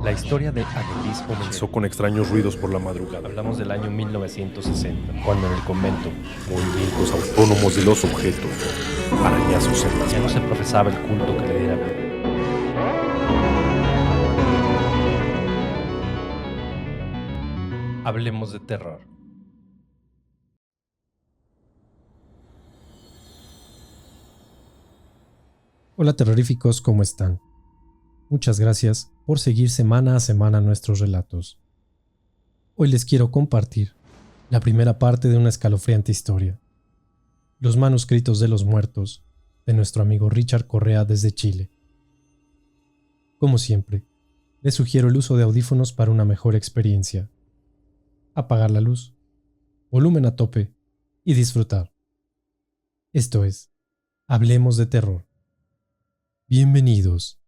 La historia de Anelis Comenzó con extraños ruidos por la madrugada. Hablamos del año 1960, cuando en el convento Movimientos autónomos de los objetos. Arañazos en las ya no se paredes. profesaba el culto que le diera vida. Hablemos de terror. Hola terroríficos, ¿cómo están? Muchas gracias por seguir semana a semana nuestros relatos. Hoy les quiero compartir la primera parte de una escalofriante historia. Los manuscritos de los muertos de nuestro amigo Richard Correa desde Chile. Como siempre, les sugiero el uso de audífonos para una mejor experiencia. Apagar la luz, volumen a tope y disfrutar. Esto es, Hablemos de Terror. Bienvenidos.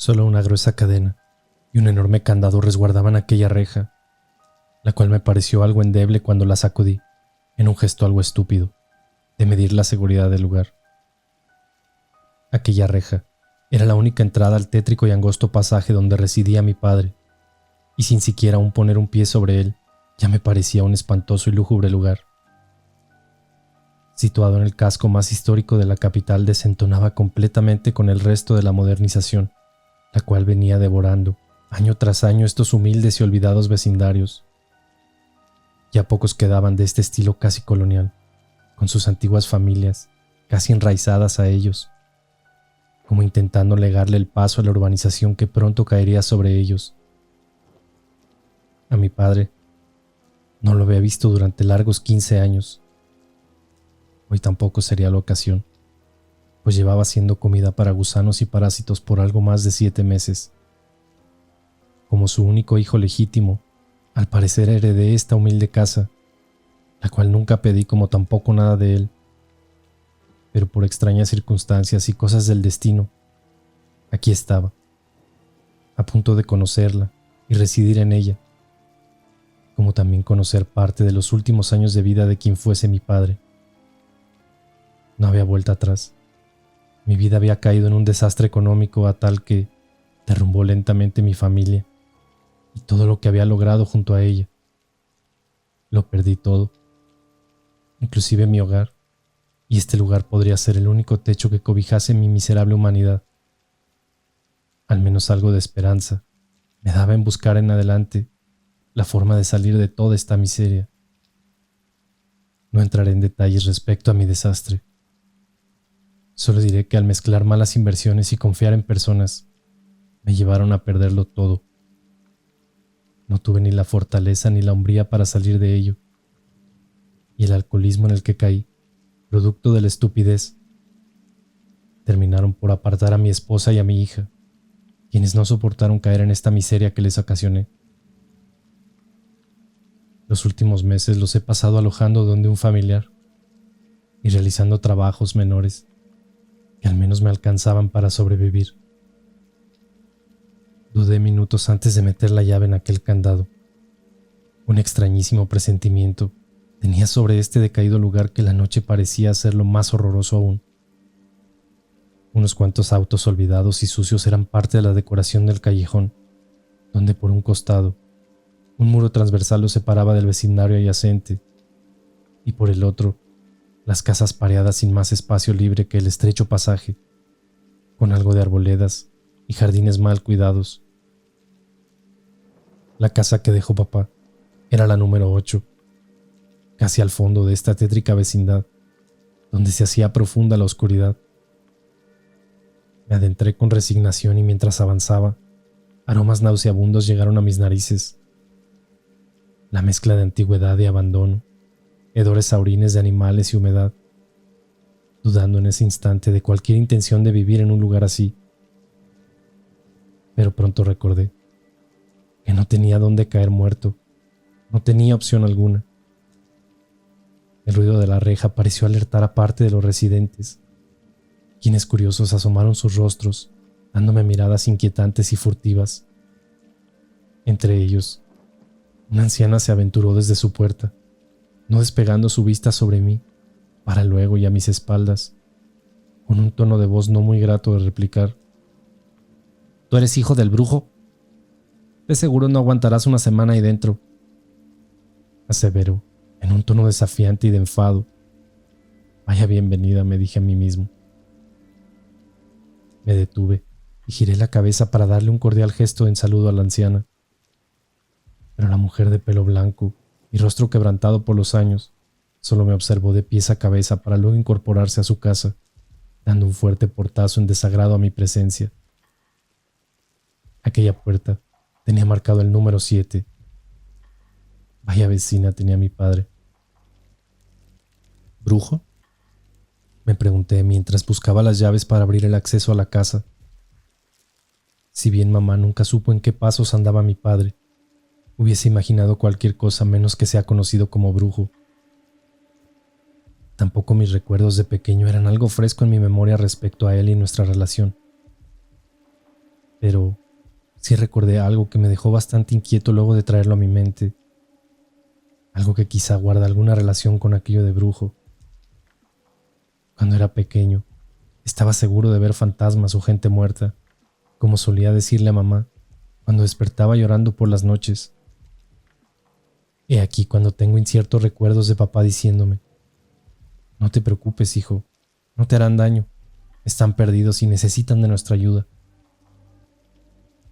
Solo una gruesa cadena y un enorme candado resguardaban aquella reja, la cual me pareció algo endeble cuando la sacudí, en un gesto algo estúpido, de medir la seguridad del lugar. Aquella reja era la única entrada al tétrico y angosto pasaje donde residía mi padre, y sin siquiera aún poner un pie sobre él, ya me parecía un espantoso y lúgubre lugar. Situado en el casco más histórico de la capital, desentonaba completamente con el resto de la modernización, la cual venía devorando, año tras año, estos humildes y olvidados vecindarios. Ya pocos quedaban de este estilo casi colonial, con sus antiguas familias, casi enraizadas a ellos, como intentando legarle el paso a la urbanización que pronto caería sobre ellos. A mi padre no lo había visto durante largos 15 años. Hoy tampoco sería la ocasión, pues llevaba siendo comida para gusanos y parásitos por algo más de 7 meses. Como su único hijo legítimo, al parecer heredé esta humilde casa, la cual nunca pedí como tampoco nada de él. Pero por extrañas circunstancias y cosas del destino, aquí estaba, a punto de conocerla y residir en ella, como también conocer parte de los últimos años de vida de quien fuese mi padre. No había vuelta atrás. Mi vida había caído en un desastre económico a tal que derrumbó lentamente mi familia y todo lo que había logrado junto a ella. Lo perdí todo, inclusive mi hogar, y este lugar podría ser el único techo que cobijase mi miserable humanidad. Al menos algo de esperanza me daba en buscar en adelante la forma de salir de toda esta miseria. No entraré en detalles respecto a mi desastre. Solo diré que al mezclar malas inversiones y confiar en personas, me llevaron a perderlo todo. No tuve ni la fortaleza ni la hombría para salir de ello. Y el alcoholismo en el que caí, producto de la estupidez, terminaron por apartar a mi esposa y a mi hija, quienes no soportaron caer en esta miseria que les ocasioné. Los últimos meses los he pasado alojando donde un familiar y realizando trabajos menores que al menos me alcanzaban para sobrevivir. Dudé minutos antes de meter la llave en aquel candado. Un extrañísimo presentimiento tenía sobre este decaído lugar que la noche parecía hacerlo más horroroso aún. Unos cuantos autos olvidados y sucios eran parte de la decoración del callejón, donde por un costado un muro transversal lo separaba del vecindario adyacente, y por el otro, las casas pareadas sin más espacio libre que el estrecho pasaje, con algo de arboledas y jardines mal cuidados. La casa que dejó papá era la número 8, casi al fondo de esta tétrica vecindad, donde se hacía profunda la oscuridad. Me adentré con resignación y mientras avanzaba, aromas nauseabundos llegaron a mis narices. La mezcla de antigüedad y abandono, hedores saurines de animales y humedad, dudando en ese instante de cualquier intención de vivir en un lugar así. Pero pronto recordé que no tenía dónde caer muerto, no tenía opción alguna. El ruido de la reja pareció alertar a parte de los residentes, quienes curiosos asomaron sus rostros, dándome miradas inquietantes y furtivas. Entre ellos, una anciana se aventuró desde su puerta, no despegando su vista sobre mí, para luego y a mis espaldas, con un tono de voz no muy grato de replicar: ¿Tú eres hijo del brujo? De seguro no aguantarás una semana ahí dentro, aseveró, en un tono desafiante y de enfado. Vaya bienvenida, me dije a mí mismo. Me detuve y giré la cabeza para darle un cordial gesto en saludo a la anciana. Pero la mujer de pelo blanco y rostro quebrantado por los años solo me observó de pies a cabeza para luego incorporarse a su casa, dando un fuerte portazo en desagrado a mi presencia. Aquella puerta tenía marcado el número 7. Vaya vecina tenía mi padre. ¿Brujo?, me pregunté mientras buscaba las llaves para abrir el acceso a la casa. Si bien mamá nunca supo en qué pasos andaba mi padre, hubiese imaginado cualquier cosa menos que sea conocido como brujo. Tampoco mis recuerdos de pequeño eran algo fresco en mi memoria respecto a él y nuestra relación. Pero sí recordé algo que me dejó bastante inquieto luego de traerlo a mi mente. Algo que quizá guarda alguna relación con aquello de brujo. Cuando era pequeño, estaba seguro de ver fantasmas o gente muerta, como solía decirle a mamá cuando despertaba llorando por las noches. He aquí cuando tengo inciertos recuerdos de papá diciéndome: no te preocupes, hijo, no te harán daño, están perdidos y necesitan de nuestra ayuda.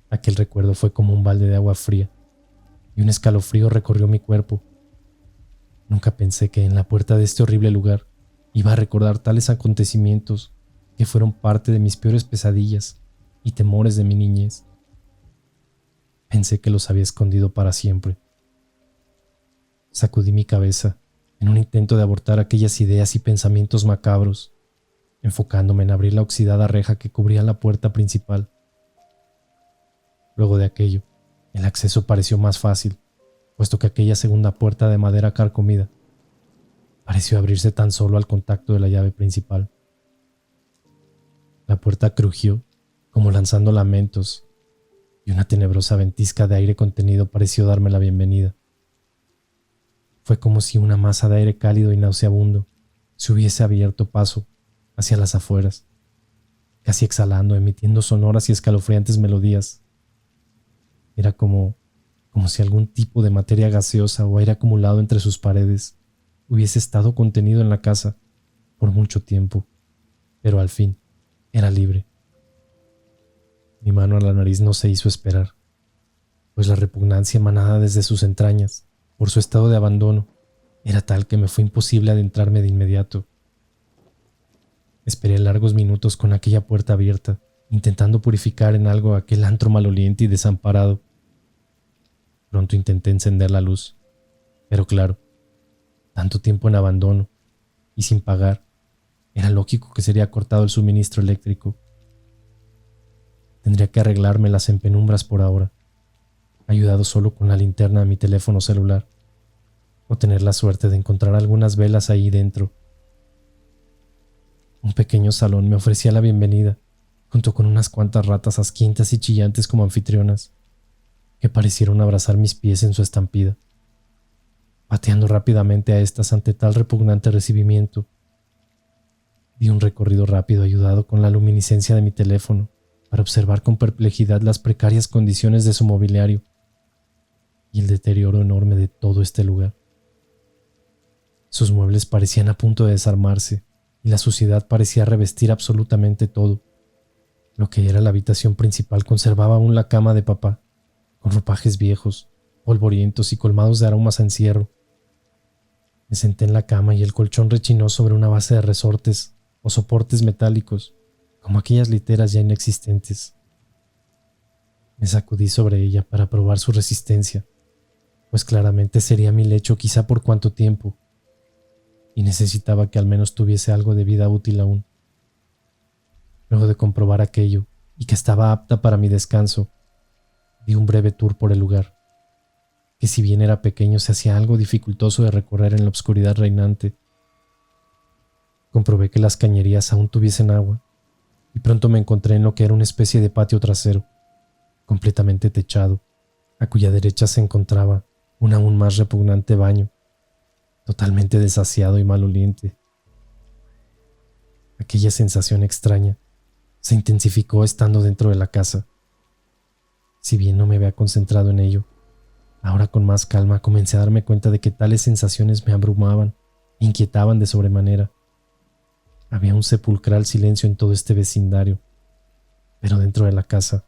Aquel recuerdo fue como un balde de agua fría, y un escalofrío recorrió mi cuerpo. Nunca pensé que en la puerta de este horrible lugar iba a recordar tales acontecimientos que fueron parte de mis peores pesadillas y temores de mi niñez. Pensé que los había escondido para siempre. Sacudí mi cabeza en un intento de abortar aquellas ideas y pensamientos macabros, enfocándome en abrir la oxidada reja que cubría la puerta principal. Luego de aquello, el acceso pareció más fácil, puesto que aquella segunda puerta de madera carcomida pareció abrirse tan solo al contacto de la llave principal. La puerta crujió, como lanzando lamentos, y una tenebrosa ventisca de aire contenido pareció darme la bienvenida. Fue como si una masa de aire cálido y nauseabundo se hubiese abierto paso hacia las afueras, casi exhalando, emitiendo sonoras y escalofriantes melodías. Era como si algún tipo de materia gaseosa o aire acumulado entre sus paredes hubiese estado contenido en la casa por mucho tiempo, pero al fin era libre. Mi mano a la nariz no se hizo esperar, pues la repugnancia emanada desde sus entrañas por su estado de abandono era tal que me fue imposible adentrarme de inmediato. Esperé largos minutos con aquella puerta abierta, intentando purificar en algo aquel antro maloliente y desamparado. Pronto intenté encender la luz, pero claro, tanto tiempo en abandono y sin pagar, era lógico que sería cortado el suministro eléctrico. Tendría que arreglármelas en penumbras por ahora, ayudado solo con la linterna de mi teléfono celular, o tener la suerte de encontrar algunas velas ahí dentro. Un pequeño salón me ofrecía la bienvenida, junto con unas cuantas ratas asquientas y chillantes como anfitrionas, que parecieron abrazar mis pies en su estampida. Pateando rápidamente a estas ante tal repugnante recibimiento, di un recorrido rápido ayudado con la luminiscencia de mi teléfono para observar con perplejidad las precarias condiciones de su mobiliario y el deterioro enorme de todo este lugar. Sus muebles parecían a punto de desarmarse y la suciedad parecía revestir absolutamente todo. Lo que era la habitación principal conservaba aún la cama de papá, con ropajes viejos, polvorientos y colmados de aromas a encierro. Me senté en la cama y el colchón rechinó sobre una base de resortes o soportes metálicos, como aquellas literas ya inexistentes. Me sacudí sobre ella para probar su resistencia, pues claramente sería mi lecho quizá por cuánto tiempo, y necesitaba que al menos tuviese algo de vida útil aún. Luego de comprobar aquello y que estaba apta para mi descanso, di un breve tour por el lugar, que si bien era pequeño se hacía algo dificultoso de recorrer en la oscuridad reinante. Comprobé que las cañerías aún tuviesen agua, y pronto me encontré en lo que era una especie de patio trasero, completamente techado, a cuya derecha se encontraba un aún más repugnante baño, totalmente desasiado y maloliente, Aquella sensación extraña se intensificó estando dentro de la casa. Si bien no me había concentrado en ello, ahora con más calma comencé a darme cuenta de que tales sensaciones me abrumaban e inquietaban de sobremanera. Había un sepulcral silencio en todo este vecindario, pero dentro de la casa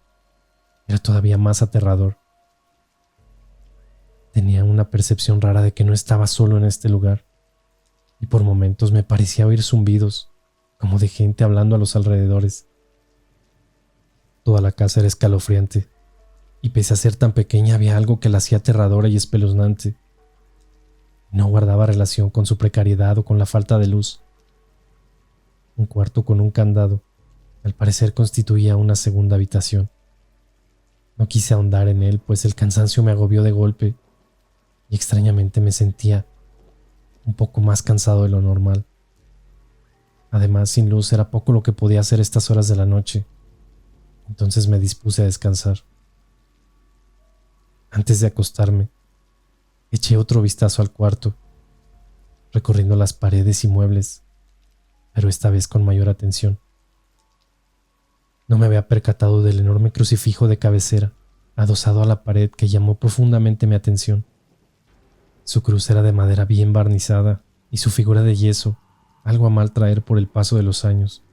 era todavía más aterrador. Tenía una percepción rara de que no estaba solo en este lugar, y por momentos me parecía oír zumbidos, como de gente hablando a los alrededores. Toda la casa era escalofriante, y pese a ser tan pequeña había algo que la hacía aterradora y espeluznante. No guardaba relación con su precariedad o con la falta de luz. Un cuarto con un candado, al parecer constituía una segunda habitación. No quise ahondar en él, pues el cansancio me agobió de golpe, y extrañamente me sentía un poco más cansado de lo normal. Además, sin luz era poco lo que podía hacer estas horas de la noche, entonces me dispuse a descansar. Antes de acostarme, eché otro vistazo al cuarto, recorriendo las paredes y muebles, pero esta vez con mayor atención. No me había percatado del enorme crucifijo de cabecera, adosado a la pared, que llamó profundamente mi atención. Su cruz era de madera bien barnizada y su figura de yeso, algo a mal traer por el paso de los años.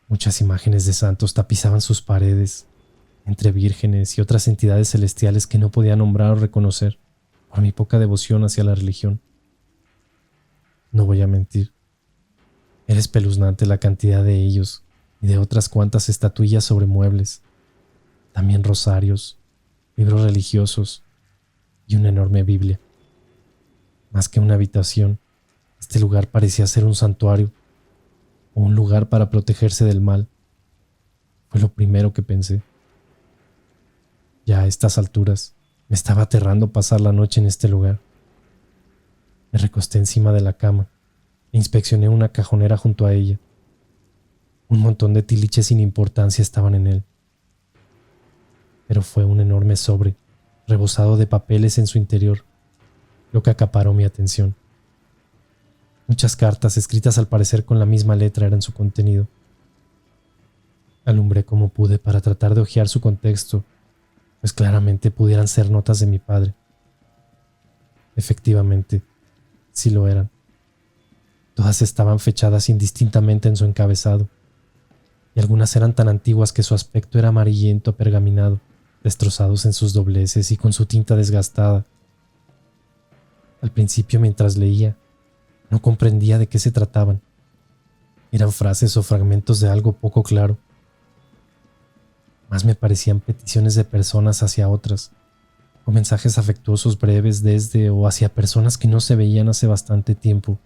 Muchas imágenes de santos tapizaban sus paredes, entre vírgenes y otras entidades celestiales que no podía nombrar o reconocer por mi poca devoción hacia la religión. No voy a mentir, era espeluznante la cantidad de ellos y de otras cuantas estatuillas sobre muebles, también rosarios, libros religiosos y una enorme Biblia. Más que una habitación, este lugar parecía ser un santuario o un lugar para protegerse del mal. Fue lo primero que pensé. Ya a estas alturas me estaba aterrando pasar la noche en este lugar. Me recosté encima de la cama e inspeccioné una cajonera junto a ella. Un montón de tiliches sin importancia estaban en él, pero fue un enorme sobre, rebosado de papeles en su interior, lo que acaparó mi atención. Muchas cartas escritas al parecer con la misma letra eran su contenido. Alumbré como pude para tratar de hojear su contexto, pues claramente pudieran ser notas de mi padre. Efectivamente, sí lo eran. Todas estaban fechadas indistintamente en su encabezado, y algunas eran tan antiguas que su aspecto era amarillento apergaminado, destrozados en sus dobleces y con su tinta desgastada. Al principio, mientras leía, no comprendía de qué se trataban. Eran frases o fragmentos de algo poco claro. Más me parecían peticiones de personas hacia otras, o mensajes afectuosos breves desde o hacia personas que no se veían hace bastante tiempo.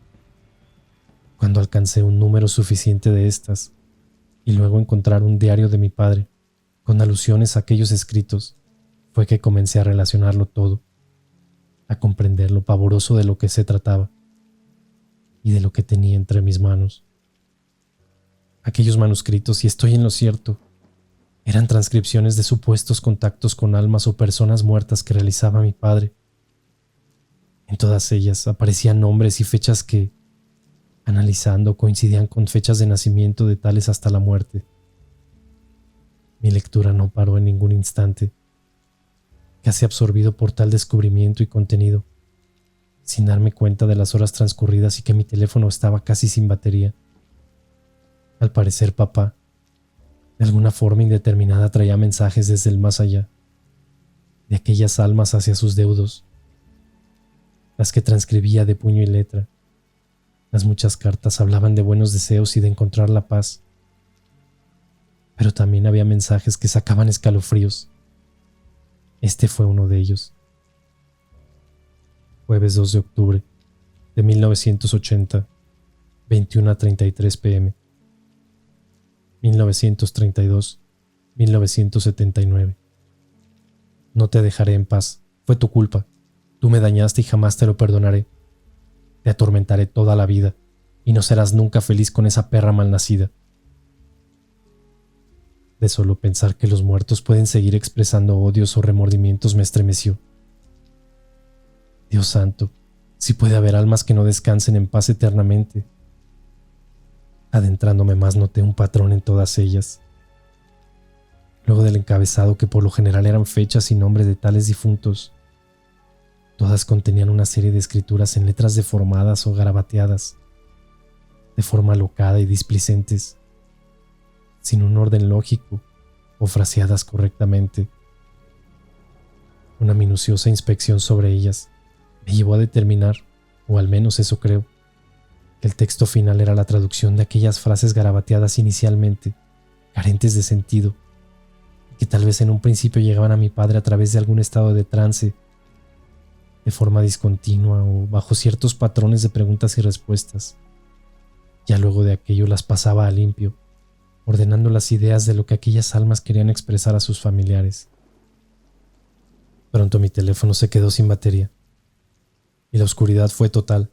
Cuando alcancé un número suficiente de estas, y luego encontrar un diario de mi padre, con alusiones a aquellos escritos, fue que comencé a relacionarlo todo, a comprender lo pavoroso de lo que se trataba, y de lo que tenía entre mis manos. Aquellos manuscritos, y estoy en lo cierto, eran transcripciones de supuestos contactos con almas o personas muertas que realizaba mi padre. En todas ellas aparecían nombres y fechas que, analizando, coincidían con fechas de nacimiento de tales hasta la muerte. Mi lectura no paró en ningún instante, casi absorbido por tal descubrimiento y contenido, sin darme cuenta de las horas transcurridas y que mi teléfono estaba casi sin batería. Al parecer, papá, de alguna forma indeterminada, traía mensajes desde el más allá, de aquellas almas hacia sus deudos, las que transcribía de puño y letra. Las muchas cartas hablaban de buenos deseos y de encontrar la paz, pero también había mensajes que sacaban escalofríos. Este fue uno de ellos. Jueves 2 de octubre de 1980, 21:33 p.m. 1932, 1979. No te dejaré en paz. Fue tu culpa. Tú me dañaste y jamás te lo perdonaré. Te atormentaré toda la vida y no serás nunca feliz con esa perra malnacida. De solo pensar que los muertos pueden seguir expresando odios o remordimientos me estremeció. Dios santo, si puede haber almas que no descansen en paz eternamente. Adentrándome más noté un patrón en todas ellas. Luego del encabezado, que por lo general eran fechas y nombres de tales difuntos, todas contenían una serie de escrituras en letras deformadas o garabateadas, de forma alocada y displicentes, sin un orden lógico o fraseadas correctamente. Una minuciosa inspección sobre ellas me llevó a determinar, o al menos eso creo, que el texto final era la traducción de aquellas frases garabateadas inicialmente, carentes de sentido, y que tal vez en un principio llegaban a mi padre a través de algún estado de trance, de forma discontinua o bajo ciertos patrones de preguntas y respuestas. Ya luego de aquello las pasaba a limpio, ordenando las ideas de lo que aquellas almas querían expresar a sus familiares. Pronto mi teléfono se quedó sin batería y la oscuridad fue total.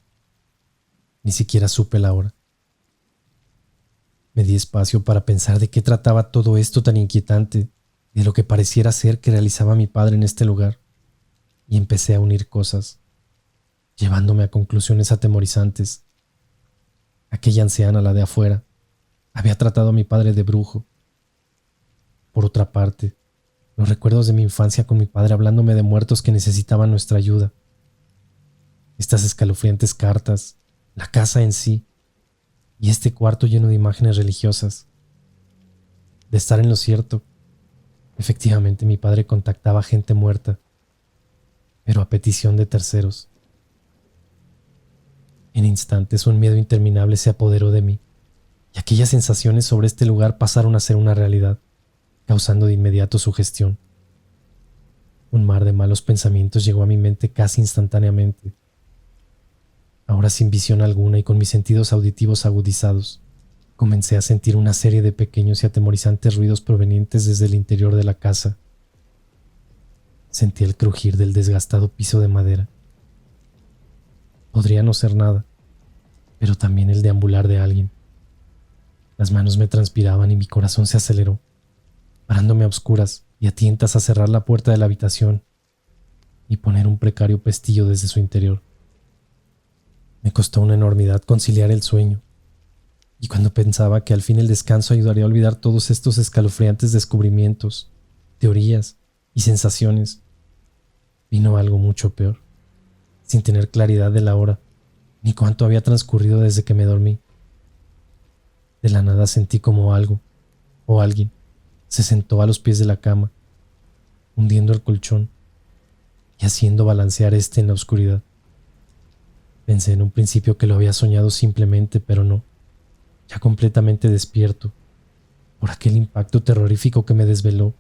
Ni siquiera supe la hora. Me di espacio para pensar de qué trataba todo esto tan inquietante y de lo que pareciera ser que realizaba mi padre en este lugar, y empecé a unir cosas, llevándome a conclusiones atemorizantes. Aquella anciana, la de afuera, había tratado a mi padre de brujo. Por otra parte, los recuerdos de mi infancia con mi padre hablándome de muertos que necesitaban nuestra ayuda. Estas escalofriantes cartas, la casa en sí, y este cuarto lleno de imágenes religiosas. De estar en lo cierto, efectivamente mi padre contactaba a gente muerta, pero a petición de terceros. En instantes un miedo interminable se apoderó de mí, y aquellas sensaciones sobre este lugar pasaron a ser una realidad, causando de inmediato sugestión. Un mar de malos pensamientos llegó a mi mente casi instantáneamente. Ahora sin visión alguna y con mis sentidos auditivos agudizados, comencé a sentir una serie de pequeños y atemorizantes ruidos provenientes desde el interior de la casa. Sentí el crujir del desgastado piso de madera. Podría no ser nada, pero también el deambular de alguien. Las manos me transpiraban y mi corazón se aceleró, parándome a obscuras y a tientas a cerrar la puerta de la habitación y poner un precario pestillo desde su interior. Me costó una enormidad conciliar el sueño, y cuando pensaba que al fin el descanso ayudaría a olvidar todos estos escalofriantes descubrimientos, teorías y sensaciones, vino algo mucho peor, sin tener claridad de la hora, ni cuánto había transcurrido desde que me dormí. De la nada sentí como algo, o alguien, se sentó a los pies de la cama, hundiendo el colchón y haciendo balancear este en la oscuridad. Pensé en un principio que lo había soñado simplemente, pero no, ya completamente despierto, por aquel impacto terrorífico que me desveló.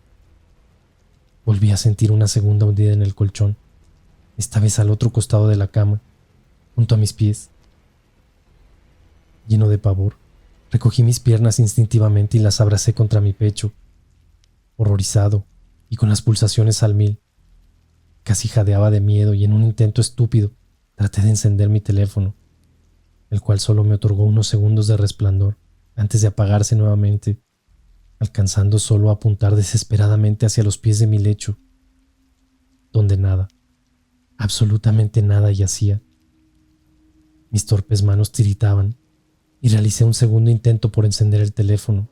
Volví a sentir una segunda hundida en el colchón, esta vez al otro costado de la cama, junto a mis pies. Lleno de pavor, recogí mis piernas instintivamente y las abracé contra mi pecho. Horrorizado y con las pulsaciones al mil, casi jadeaba de miedo y en un intento estúpido traté de encender mi teléfono, el cual solo me otorgó unos segundos de resplandor antes de apagarse nuevamente, alcanzando solo a apuntar desesperadamente hacia los pies de mi lecho, donde nada, absolutamente nada yacía. Mis torpes manos tiritaban y realicé un segundo intento por encender el teléfono.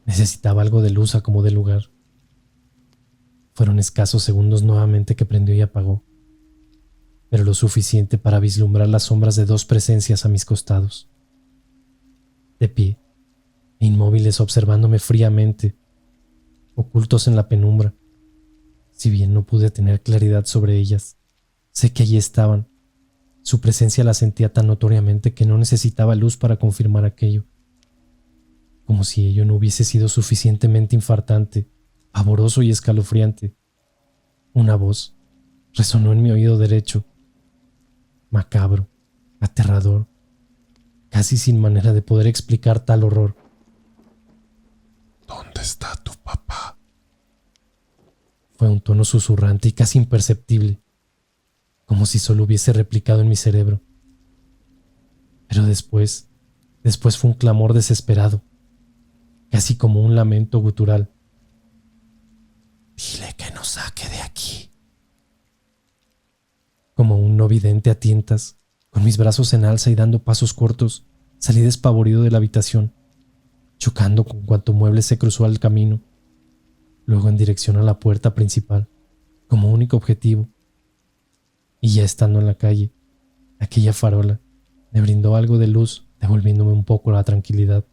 Necesitaba algo de luz a como de lugar. Fueron escasos segundos nuevamente que prendió y apagó, pero lo suficiente para vislumbrar las sombras de dos presencias a mis costados. De pie, e inmóviles observándome fríamente, ocultos en la penumbra. Si bien no pude tener claridad sobre ellas, sé que allí estaban. Su presencia la sentía tan notoriamente que no necesitaba luz para confirmar aquello. Como si ello no hubiese sido suficientemente infartante, pavoroso y escalofriante. Una voz resonó en mi oído derecho, macabro, aterrador, casi sin manera de poder explicar tal horror. ¿Dónde está tu papá? Fue un tono susurrante y casi imperceptible, como si solo hubiese replicado en mi cerebro. Pero después fue un clamor desesperado, casi como un lamento gutural. Dile que nos saque de aquí. Como un no vidente a tientas, con mis brazos en alza y dando pasos cortos, Salí despavorido de la habitación, chocando con cuanto mueble se cruzó al camino, luego en dirección a la puerta principal, como único objetivo. Y ya estando en la calle, aquella farola me brindó algo de luz, devolviéndome un poco la tranquilidad.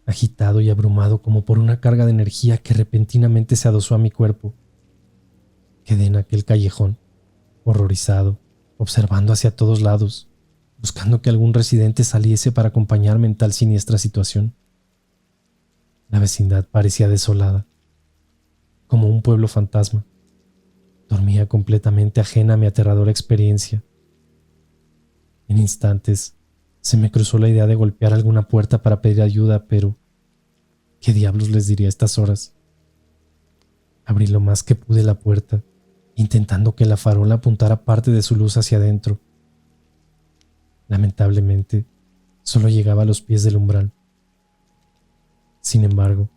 Agitado y abrumado como por una carga de energía que repentinamente se adosó a mi cuerpo, quedé en aquel callejón, horrorizado, observando hacia todos lados, buscando que algún residente saliese para acompañarme en tal siniestra situación. La vecindad parecía desolada, como un pueblo fantasma. Dormía completamente ajena a mi aterradora experiencia. En instantes se me cruzó la idea de golpear alguna puerta para pedir ayuda, pero ¿qué diablos les diría a estas horas? Abrí lo más que pude la puerta, intentando que la farola apuntara parte de su luz hacia adentro. Lamentablemente, solo llegaba a los pies del umbral. Sin embargo,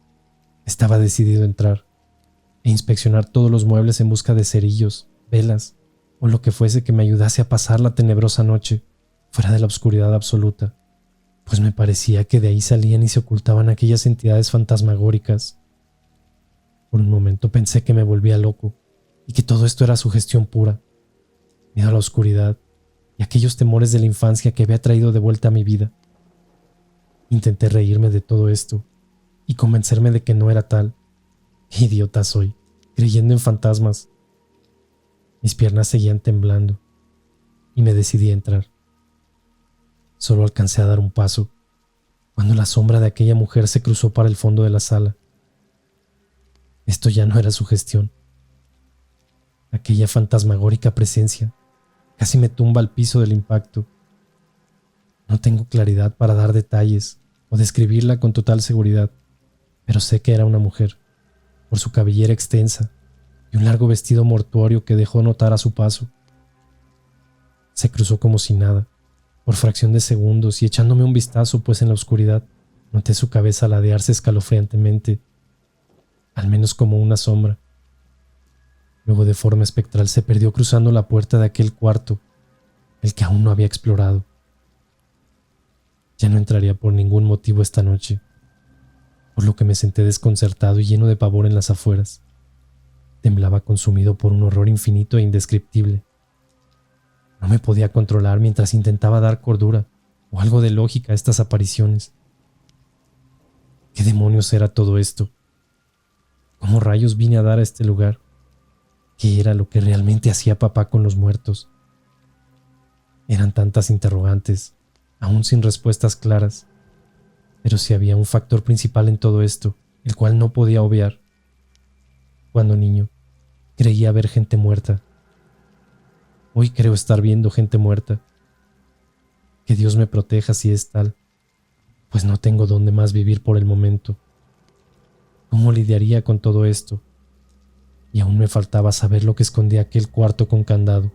estaba decidido a entrar e inspeccionar todos los muebles en busca de cerillos, velas o lo que fuese que me ayudase a pasar la tenebrosa noche fuera de la oscuridad absoluta, pues me parecía que de ahí salían y se ocultaban aquellas entidades fantasmagóricas. Por un momento pensé que me volvía loco y que todo esto era sugestión pura, miedo a la oscuridad y aquellos temores de la infancia que había traído de vuelta a mi vida. Intenté reírme de todo esto y convencerme de que no era tal. ¡Qué idiota soy, creyendo en fantasmas! Mis piernas seguían temblando y me decidí a entrar. Solo alcancé a dar un paso cuando la sombra de aquella mujer se cruzó para el fondo de la sala. Esto ya no era sugestión. Aquella fantasmagórica presencia casi me tumba al piso del impacto. No tengo claridad para dar detalles o describirla con total seguridad, pero sé que era una mujer, por su cabellera extensa y un largo vestido mortuorio que dejó notar a su paso. Se cruzó como si nada, por fracción de segundos, y echándome un vistazo, pues en la oscuridad noté su cabeza ladearse escalofriantemente, al menos como una sombra. Luego de forma espectral se perdió cruzando la puerta de aquel cuarto, el que aún no había explorado. Ya no entraría por ningún motivo esta noche, por lo que me senté desconcertado y lleno de pavor en las afueras. Temblaba consumido por un horror infinito e indescriptible. No me podía controlar mientras intentaba dar cordura o algo de lógica a estas apariciones. ¿Qué demonios era todo esto? ¿Cómo rayos vine a dar a este lugar? ¿Qué era lo que realmente hacía papá con los muertos? Eran tantas interrogantes, aún sin respuestas claras. Pero sí había un factor principal en todo esto, el cual no podía obviar. Cuando niño, creía ver gente muerta. Hoy creo estar viendo gente muerta. Que Dios me proteja si es tal, pues no tengo dónde más vivir por el momento. ¿Cómo lidiaría con todo esto? Y aún me faltaba saber lo que escondía aquel cuarto con candado.